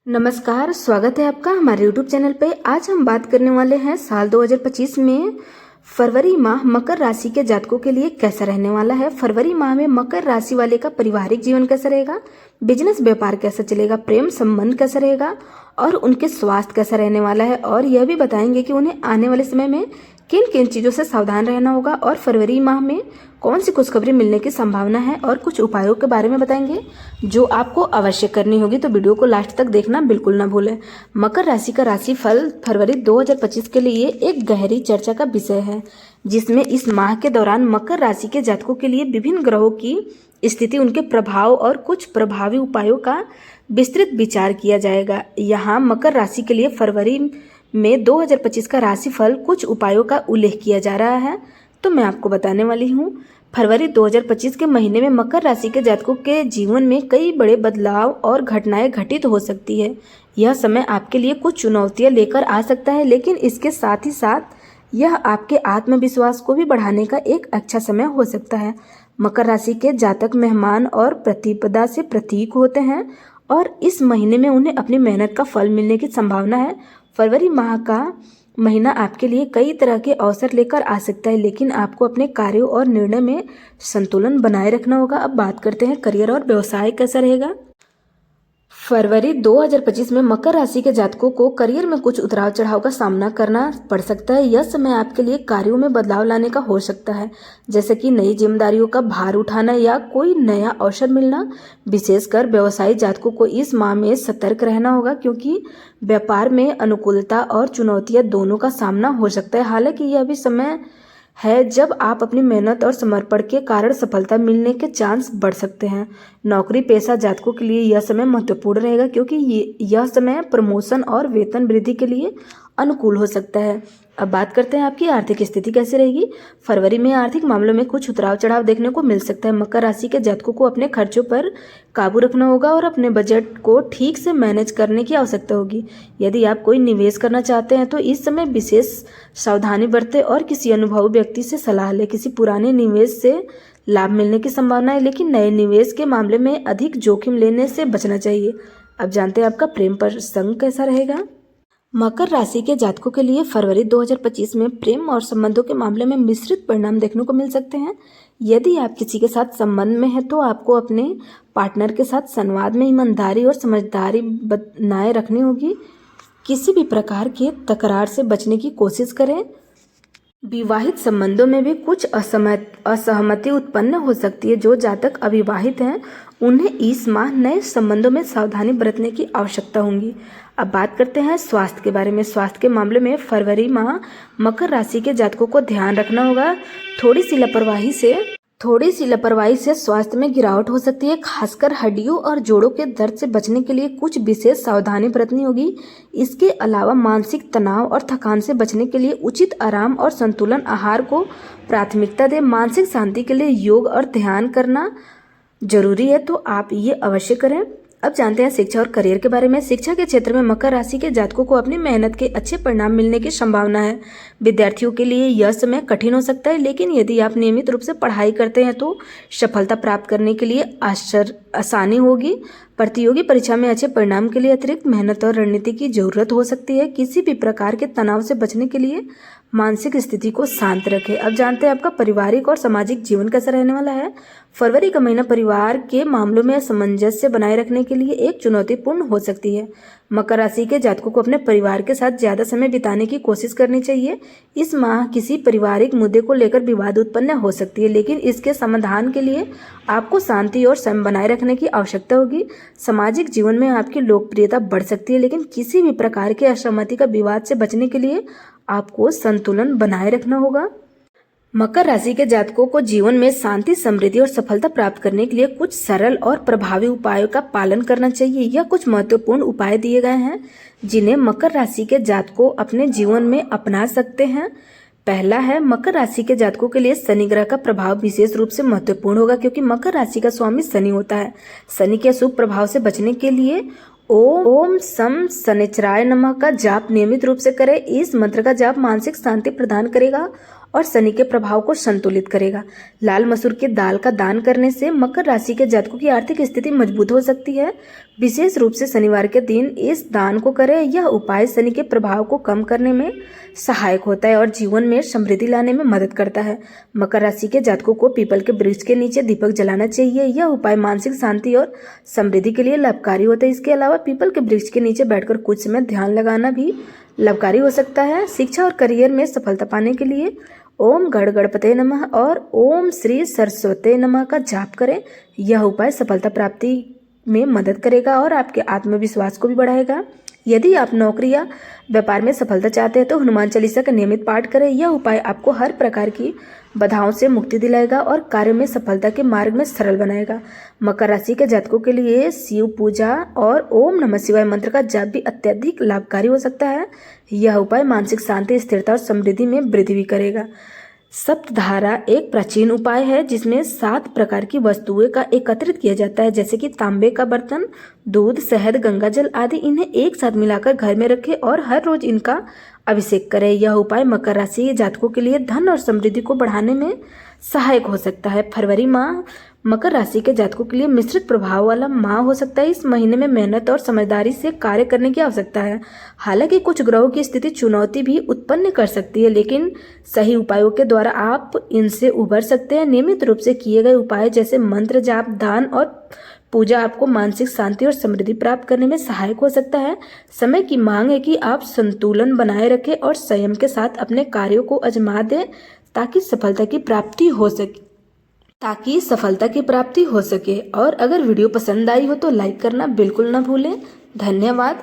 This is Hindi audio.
नमस्कार, स्वागत है आपका हमारे यूट्यूब चैनल पे। आज हम बात करने वाले हैं साल 2025 में फरवरी माह मकर राशि के जातकों के लिए कैसा रहने वाला है। फरवरी माह में मकर राशि वाले का पारिवारिक जीवन कैसा रहेगा, बिजनेस व्यापार कैसा चलेगा, प्रेम संबंध कैसा रहेगा और उनके स्वास्थ्य कैसा रहने वाला है। और यह भी बताएंगे कि उन्हें आने वाले समय में किन किन चीज़ों से सावधान रहना होगा और फरवरी माह में कौन सी खुशखबरी मिलने की संभावना है और कुछ उपायों के बारे में बताएंगे जो आपको अवश्य करनी होगी। तो वीडियो को लास्ट तक देखना बिल्कुल ना भूलें। मकर राशि का राशिफल फरवरी 2025 के लिए एक गहरी चर्चा का विषय है, जिसमें इस माह के दौरान मकर राशि के जातकों के लिए विभिन्न ग्रहों की स्थिति, उनके प्रभाव और कुछ प्रभावी उपायों का विस्तृत विचार किया जाएगा। यहाँ मकर राशि के लिए फरवरी में 2025 का राशिफल कुछ उपायों का उल्लेख किया जा रहा है, तो मैं आपको बताने वाली हूँ। फरवरी 2025 के महीने में मकर राशि के जातकों के जीवन में कई बड़े बदलाव और घटनाएं घटित हो सकती है। यह समय आपके लिए कुछ चुनौतियां लेकर आ सकता है, लेकिन इसके साथ ही साथ यह आपके आत्मविश्वास को भी बढ़ाने का एक अच्छा समय हो सकता है। मकर राशि के जातक मेहमान और प्रतिपदा से प्रतीक होते हैं और इस महीने में उन्हें अपनी मेहनत का फल मिलने की संभावना है। फरवरी माह का महीना आपके लिए कई तरह के अवसर लेकर आ सकता है, लेकिन आपको अपने कार्यों और निर्णय में संतुलन बनाए रखना होगा। अब बात करते हैं करियर और व्यवसाय कैसा रहेगा। फरवरी 2025 में मकर राशि के जातकों को करियर में कुछ उतार चढ़ाव का सामना करना पड़ सकता है। यह समय आपके लिए कार्यों में बदलाव लाने का हो सकता है, जैसे कि नई जिम्मेदारियों का भार उठाना या कोई नया अवसर मिलना। विशेषकर व्यवसायी जातकों को इस माह में सतर्क रहना होगा, क्योंकि व्यापार में अनुकूलता और चुनौतियां दोनों का सामना हो सकता है। हालांकि यह भी समय है जब आप अपनी मेहनत और समर्पण के कारण सफलता मिलने के चांस बढ़ सकते हैं। नौकरी पेशा जातकों के लिए यह समय महत्वपूर्ण रहेगा, क्योंकि यह समय प्रमोशन और वेतन वृद्धि के लिए अनुकूल हो सकता है। अब बात करते हैं आपकी आर्थिक स्थिति कैसे रहेगी। फरवरी में आर्थिक मामलों में कुछ उतार चढ़ाव देखने को मिल सकता है। मकर राशि के जातकों को अपने खर्चों पर काबू रखना होगा और अपने बजट को ठीक से मैनेज करने की आवश्यकता होगी। यदि आप कोई निवेश करना चाहते हैं तो इस समय विशेष सावधानी बरतें और किसी अनुभवी व्यक्ति से सलाह लें। किसी पुराने निवेश से लाभ मिलने की संभावना है, लेकिन नए निवेश के मामले में अधिक जोखिम लेने से बचना चाहिए। अब जानते हैं आपका प्रेम प्रसंग कैसा रहेगा। मकर राशि के जातकों के लिए फरवरी 2025 में प्रेम और संबंधों के मामले में मिश्रित परिणाम देखने को मिल सकते हैं। यदि आप किसी के साथ संबंध में हैं तो आपको अपने पार्टनर के साथ संवाद में ईमानदारी और समझदारी बनाए रखनी होगी। किसी भी प्रकार के तकरार से बचने की कोशिश करें। विवाहित संबंधों में भी कुछ असहमति उत्पन्न हो सकती है। जो जातक अविवाहित हैं उन्हें इस माह नए संबंधों में सावधानी बरतने की आवश्यकता होगी। अब बात करते हैं स्वास्थ्य के बारे में। स्वास्थ्य के मामले में फरवरी माह मकर राशि के जातकों को ध्यान रखना होगा। थोड़ी सी लापरवाही से स्वास्थ्य में गिरावट हो सकती है। खासकर हड्डियों और जोड़ों के दर्द से बचने के लिए कुछ विशेष सावधानी बरतनी होगी। इसके अलावा मानसिक तनाव और थकान से बचने के लिए उचित आराम और संतुलन आहार को प्राथमिकता दें। मानसिक शांति के लिए योग और ध्यान करना जरूरी है, तो आप ये अवश्य करें। अब जानते हैं शिक्षा और करियर के बारे में। शिक्षा के क्षेत्र में मकर राशि के जातकों को अपनी मेहनत के अच्छे परिणाम मिलने की संभावना है। विद्यार्थियों के लिए यह समय कठिन हो सकता है, लेकिन यदि आप नियमित रूप से पढ़ाई करते हैं तो सफलता प्राप्त करने के लिए आसानी होगी। प्रतियोगी परीक्षा में अच्छे परिणाम के लिए अतिरिक्त मेहनत और रणनीति की जरूरत हो सकती है। किसी भी प्रकार के तनाव से बचने के लिए मानसिक स्थिति को शांत रखें। अब जानते हैं आपका पारिवारिक और सामाजिक जीवन कैसा रहने वाला है। फरवरी का महीना परिवार के मामलों में सामंजस्य बनाए रखने के लिए एक चुनौतीपूर्ण हो सकती है। मकर राशि के जातकों को अपने परिवार के साथ ज्यादा समय बिताने की कोशिश करनी चाहिए। इस माह किसी पारिवारिक मुद्दे को लेकर विवाद उत्पन्न हो सकती है, लेकिन इसके समाधान के लिए आपको शांति और संयम बनाए रखने की आवश्यकता होगी। सामाजिक जीवन में आपकी लोकप्रियता बढ़ सकती है, लेकिन किसी भी प्रकार के असहमति का विवाद से बचने के लिए आपको संतुलन बनाए रखना होगा। मकर राशि के जातकों को जीवन में शांति, समृद्धि और सफलता प्राप्त करने के लिए कुछ सरल और प्रभावी उपायों का पालन करना चाहिए। यह कुछ महत्वपूर्ण उपाय दिए गए हैं जिन्हें मकर राशि के जातकों अपने जीवन में अपना सकते हैं। पहला है, मकर राशि के जातकों के लिए शनि ग्रह का प्रभाव विशेष रूप से महत्वपूर्ण होगा, क्योंकि मकर राशि का स्वामी शनि होता है। शनि के अशुभ प्रभाव से बचने के लिए ओम सम शनिचराय नमः का जाप नियमित रूप से करें। इस मंत्र का जाप मानसिक शांति प्रदान करेगा और शनि के प्रभाव को संतुलित करेगा। लाल मसूर की दाल का दान करने से मकर राशि के जातकों की आर्थिक स्थिति मजबूत हो सकती है। विशेष रूप से शनिवार के दिन इस दान को करें। यह उपाय शनि के प्रभाव को कम करने में सहायक होता है और जीवन में समृद्धि लाने में मदद करता है। मकर राशि के जातकों को पीपल के वृक्ष के नीचे दीपक जलाना चाहिए। यह उपाय मानसिक शांति और समृद्धि के लिए लाभकारी होता है। इसके अलावा पीपल के वृक्ष के नीचे बैठकर कुछ समय ध्यान लगाना भी लाभकारी हो सकता है। शिक्षा और करियर में सफलता पाने के लिए ओम गण गणपते नमः और ओम श्री सरस्वते नमः का जाप करें। यह उपाय सफलता प्राप्ति में मदद करेगा और आपके आत्मविश्वास को भी बढ़ाएगा। यदि आप नौकरी या व्यापार में सफलता चाहते हैं तो हनुमान चालीसा का नियमित पाठ करें। यह उपाय आपको हर प्रकार की बाधाओं से मुक्ति दिलाएगा और कार्य में सफलता के मार्ग में सरल बनाएगा। मकर राशि के जातकों के लिए शिव पूजा और ओम नमः शिवाय मंत्र का जाप भी अत्यधिक लाभकारी हो सकता है। यह उपाय मानसिक शांति, स्थिरता और समृद्धि में वृद्धि भी करेगा। सप्तधारा एक प्राचीन उपाय है जिसमें 7 प्रकार की वस्तुएं का एकत्रित किया जाता है, जैसे कि तांबे का बर्तन, दूध, शहद, गंगाजल आदि। इन्हें एक साथ मिलाकर घर में रखें और हर रोज इनका अभिषेक करें। यह उपाय मकर राशि के जातकों के लिए धन और समृद्धि को बढ़ाने में सहायक हो सकता है। फरवरी माह मकर राशि के जातकों के लिए मिश्रित प्रभाव वाला माह हो सकता है। इस महीने में मेहनत और समझदारी से कार्य करने की आवश्यकता है। हालांकि कुछ ग्रहों की स्थिति चुनौती भी उत्पन्न कर सकती है, लेकिन सही उपायों के द्वारा आप इनसे उबर सकते हैं। नियमित रूप से किए गए उपाय जैसे मंत्र जाप, दान और पूजा आपको मानसिक शांति और समृद्धि प्राप्त करने में सहायक हो सकता है। समय की मांग है कि आप संतुलन बनाए रखें और संयम के साथ अपने कार्यों को आजमा दें ताकि सफलता की प्राप्ति हो सके। और अगर वीडियो पसंद आई हो तो लाइक करना बिल्कुल ना भूलें। धन्यवाद।